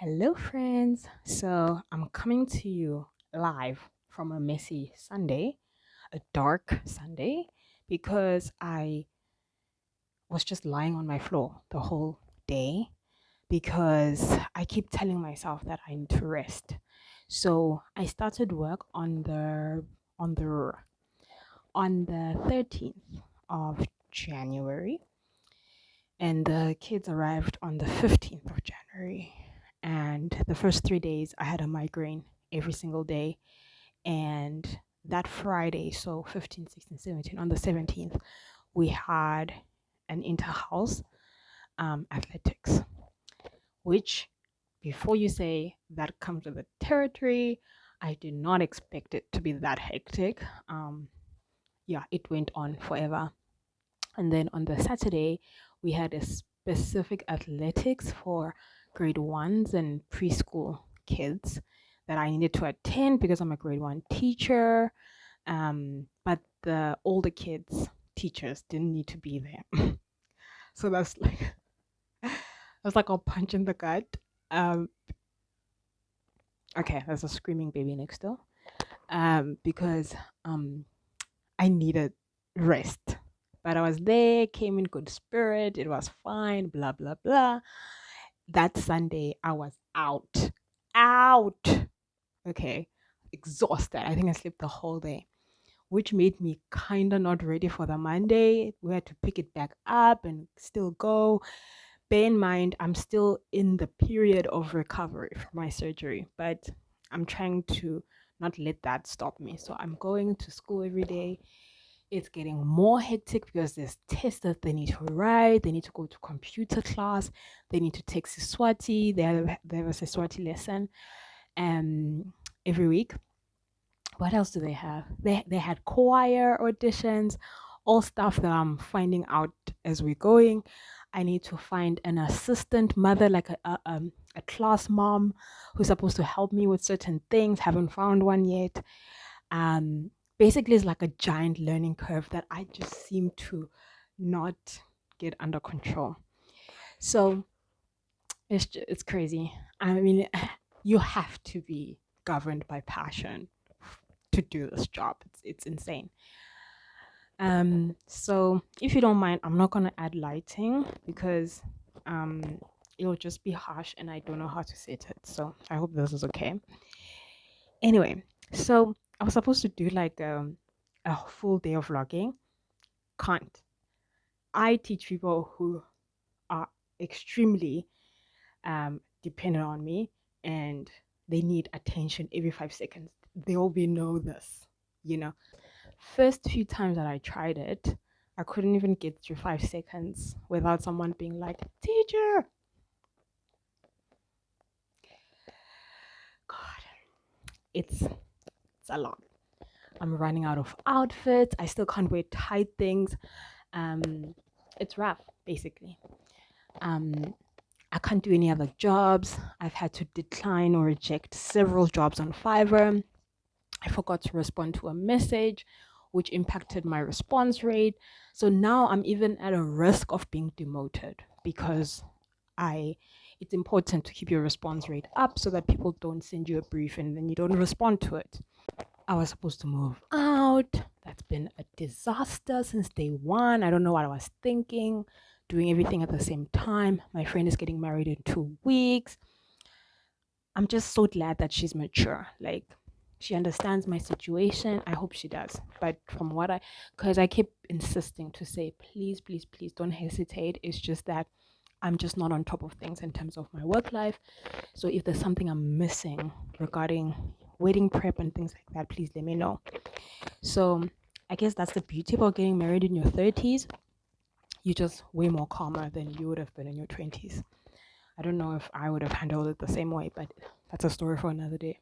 Hello, friends. So I'm coming to you live from a messy Sunday, a dark Sunday, because I was just lying on my floor the whole day because I keep telling myself that I need to rest. So I started work on the on the 13th of January, and the kids arrived on the 15th of January. And the first 3 days, I had a migraine every single day. And that Friday, so 15, 16, 17, on the 17th, we had an inter-house athletics, which, before you say that comes with the territory, I did not expect it to be that hectic. Yeah, it went on forever. And then on the Saturday, we had a specific athletics for grade ones and preschool kids that I needed to attend because I'm a grade one teacher. But the older kids, teachers, didn't need to be there. So that's like a punch in the gut. Um, okay, there's a screaming baby next door. Because um I needed rest. But I was there, came in good spirit, it was fine, blah, blah, blah. That Sunday, I was out. Out. Okay. Exhausted. I think I slept the whole day, which made me kind of not ready for the Monday. We had to pick it back up and still go. Bear in mind, I'm still in the period of recovery from my surgery, but I'm trying to not let that stop me. So I'm going to school every day. It's getting more hectic because there's tests that they need to write, they need to go to computer class, they need to take Siswati, they have a Siswati lesson every week. What else do they have? They had choir auditions, all stuff that I'm finding out as we're going. I need to find an assistant mother, like a class mom who's supposed to help me with certain things. Haven't found one yet. Basically, it's like a giant learning curve that I just seem to not get under control. So it's crazy. I mean, you have to be governed by passion to do this job. It's insane. So if you don't mind, I'm not gonna add lighting because um it'll just be harsh and I don't know how to set it. So I hope this is okay. Anyway, so I was supposed to do like a full day of vlogging. Can't. I teach people who are extremely dependent on me and they need attention every 5 seconds. They all be know this, you know. First few times that I tried it, I couldn't even get through 5 seconds without someone being like, "Teacher, God, it's a lot. I'm running out of outfits. I still can't wear tight things. Um, it's rough, basically. Um, I can't do any other jobs. I've had to decline or reject several jobs on Fiverr. I forgot to respond to a message, which impacted my response rate. So now I'm even at a risk of being demoted because I it's important to keep your response rate up so that people don't send you a brief and then you don't respond to it. I was supposed to move out. That's been a disaster since day one. I don't know what I was thinking, doing everything at the same time. My friend is getting married in 2 weeks. I'm just so glad that she's mature. Like, she understands my situation. I hope she does. But from because I keep insisting to say, please, please, please don't hesitate. It's just that I'm just not on top of things in terms of my work life. So if there's something I'm missing regarding wedding prep and things like that, please let me know. So I guess that's the beauty about getting married in your 30s. You're just way more calmer than you would have been in your 20s. I don't know if I would have handled it the same way, but that's a story for another day.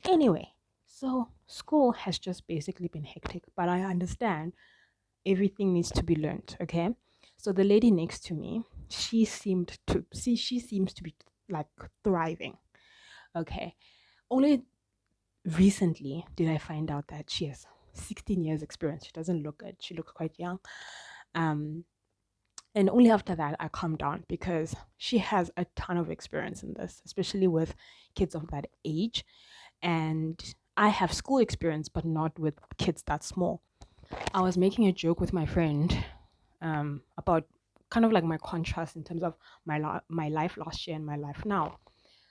Anyway, so school has just basically been hectic, but I understand everything needs to be learned, okay? So the lady next to me, she seems to be like thriving, okay? Only recently did I find out that she has 16 years experience. She doesn't look good. She looks quite young. Um And only after that, I calmed down because she has a ton of experience in this, especially with kids of that age. And I have school experience, but not with kids that small. I was making a joke with my friend about kind of like my contrast in terms of my life last year and my life now.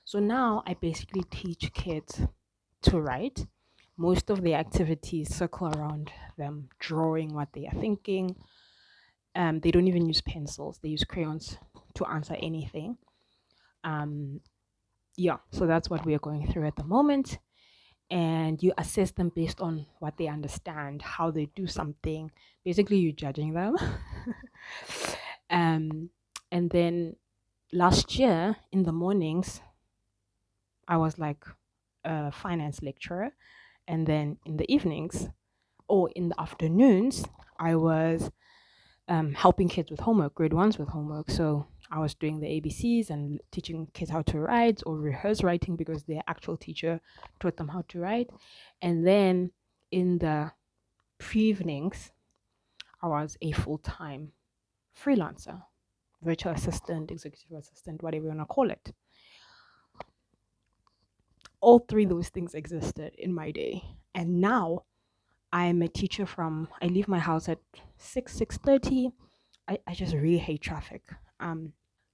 So now I basically teach kids to write. Most of the activities circle around them drawing what they are thinking. They don't even use pencils; they use crayons to answer anything. Um, yeah, so that's what we are going through at the moment. And you assess them based on what they understand, how they do something. Basically, you're judging them. um, and then last year in the mornings, I was like a finance lecturer, and then in the evenings or in the afternoons, I was helping kids with homework, grade ones with homework. So I was doing the ABCs and teaching kids how to write or rehearse writing because their actual teacher taught them how to write. And then in the evenings, I was a full time freelancer, virtual assistant, executive assistant, whatever you want to call it. All three of those things existed in my day. And now I'm a teacher from I leave my house at 6:30. I just really hate traffic.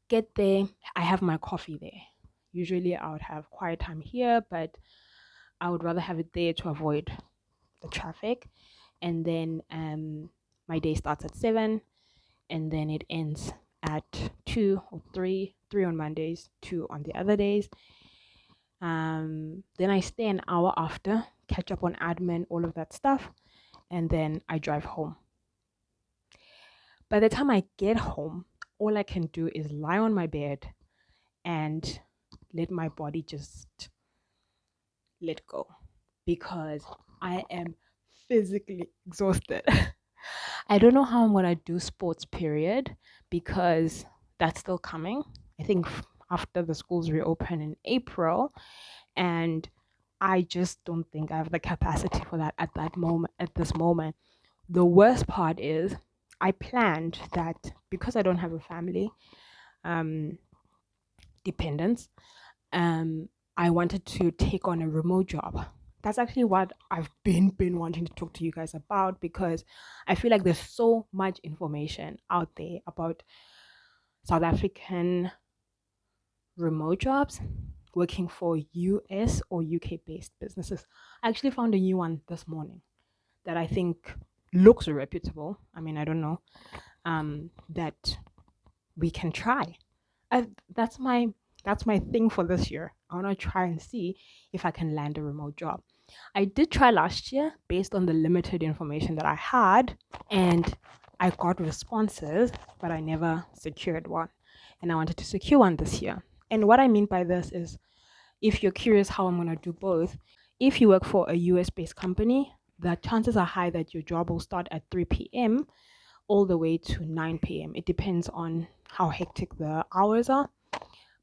Get there, I have my coffee there. Usually I would have quiet time here, but I would rather have it there to avoid the traffic. And then my day starts at 7 and then it ends at 2 or 3, 3 on Mondays, 2 on the other days. Then I stay an hour after, catch up on admin, all of that stuff, and then I drive home. By the time I get home, all I can do is lie on my bed and let my body just let go because I am physically exhausted. I don't know how I'm going to do sports period because that's still coming. I think after the schools reopen in April, and I just don't think I have the capacity for that at this moment. The worst part is I planned that because I don't have a family um dependence, I wanted to take on a remote job. That's actually what I've been wanting to talk to you guys about because I feel like there's so much information out there about South African remote jobs working for US or UK based businesses. I actually found a new one this morning that I think looks reputable. I mean, I don't know. That we can try. I, that's my that's my thing for this year. I want to try and see if I can land a remote job. I did try last year based on the limited information that I had, and I got responses, but I never secured one. And I wanted to secure one this year. And what I mean by this is if you're curious how I'm going to do both, if you work for a US based company, the chances are high that your job will start at 3 p.m. all the way to 9 p.m. It depends on how hectic the hours are.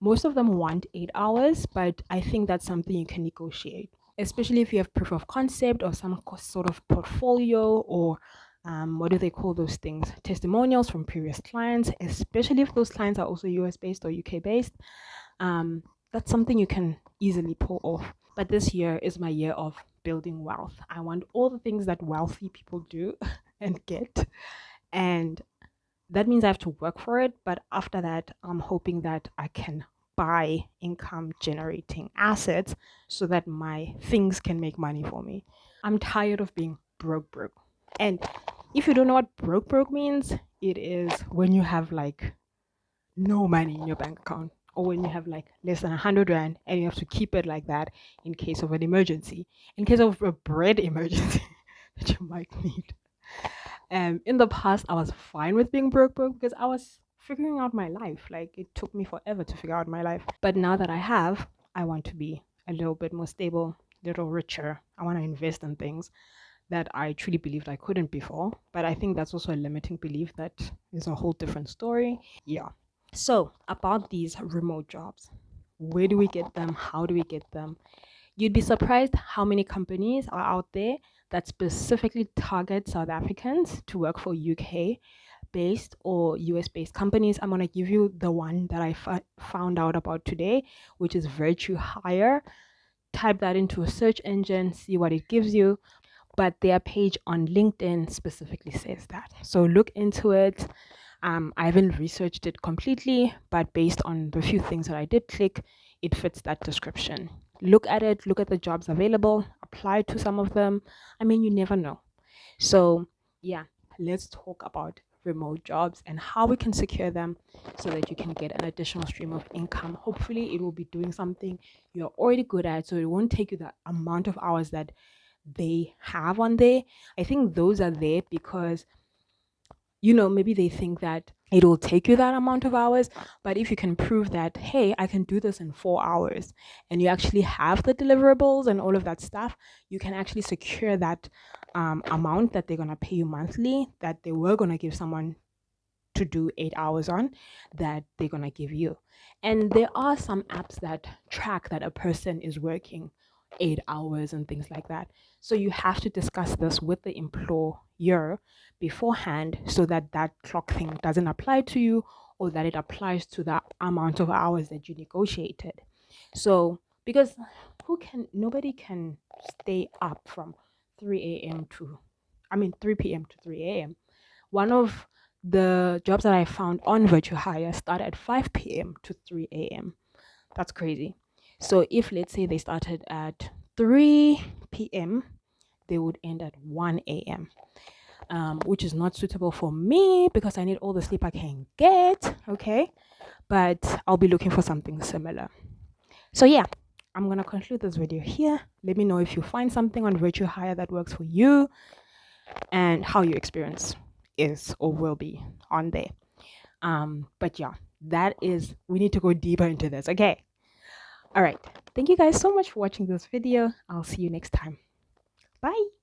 Most of them want 8 hours, but I think that's something you can negotiate, especially if you have proof of concept or some sort of portfolio or what do they call those things? Testimonials from previous clients, especially if those clients are also US based or UK based. Um, that's something you can easily pull off. But this year is my year of building wealth. I want all the things that wealthy people do and get. And that means I have to work for it. But after that, I'm hoping that I can buy income generating assets so that my things can make money for me. I'm tired of being broke. And if you don't know what broke means, it is when you have like no money in your bank account or when you have like less than 100 rand and you have to keep it like that in case of an emergency, in case of a bread emergency that you might need. In the past, I was fine with being broke because I was figuring out my life. Like it took me forever to figure out my life. But now that I have, I want to be a little bit more stable, a little richer. I want to invest in things that I truly believed I couldn't before. But I think that's also a limiting belief that is a whole different story. Yeah. So, about these remote jobs, where do we get them? How do we get them? You'd be surprised how many companies are out there that specifically target South Africans to work for UK based or US based companies. I'm going to give you the one that I found out about today, which is Virtue Hire. Type that into a search engine, see what it gives you. But their page on LinkedIn specifically says that. So look into it. I haven't researched it completely, but based on the few things that I did click, it fits that description. Look at it, look at the jobs available, apply to some of them. I mean, you never know. So, yeah, let's talk about remote jobs and how we can secure them so that you can get an additional stream of income. Hopefully, it will be doing something you're already good at, so it won't take you the amount of hours that they have on there. I think those are there because maybe they think that it will take you that amount of hours. But if you can prove that, hey, I can do this in 4 hours, and you actually have the deliverables and all of that stuff, you can actually secure that amount that they're going to pay you monthly, that they were going to give someone to do 8 hours on, that they're going to give you. And there are some apps that track that a person is working 8 hours and things like that. So you have to discuss this with the employer beforehand so that that clock thing doesn't apply to you, or that it applies to the amount of hours that you negotiated. So because nobody can stay up from 3 a.m. to 3 p.m. to 3 a.m. One of the jobs that I found on Virtue Hire start at 5 p.m. to 3 a.m. That's crazy. So if, let's say, they started at 3 p.m., they would end at 1 a.m., which is not suitable for me because I need all the sleep I can get. Okay. But I'll be looking for something similar. So, yeah, I'm going to conclude this video here. Let me know if you find something on Virtue Hire that works for you and how your experience is or will be on there. But yeah, we need to go deeper into this. Okay. All right. Thank you guys so much for watching this video. I'll see you next time. Bye.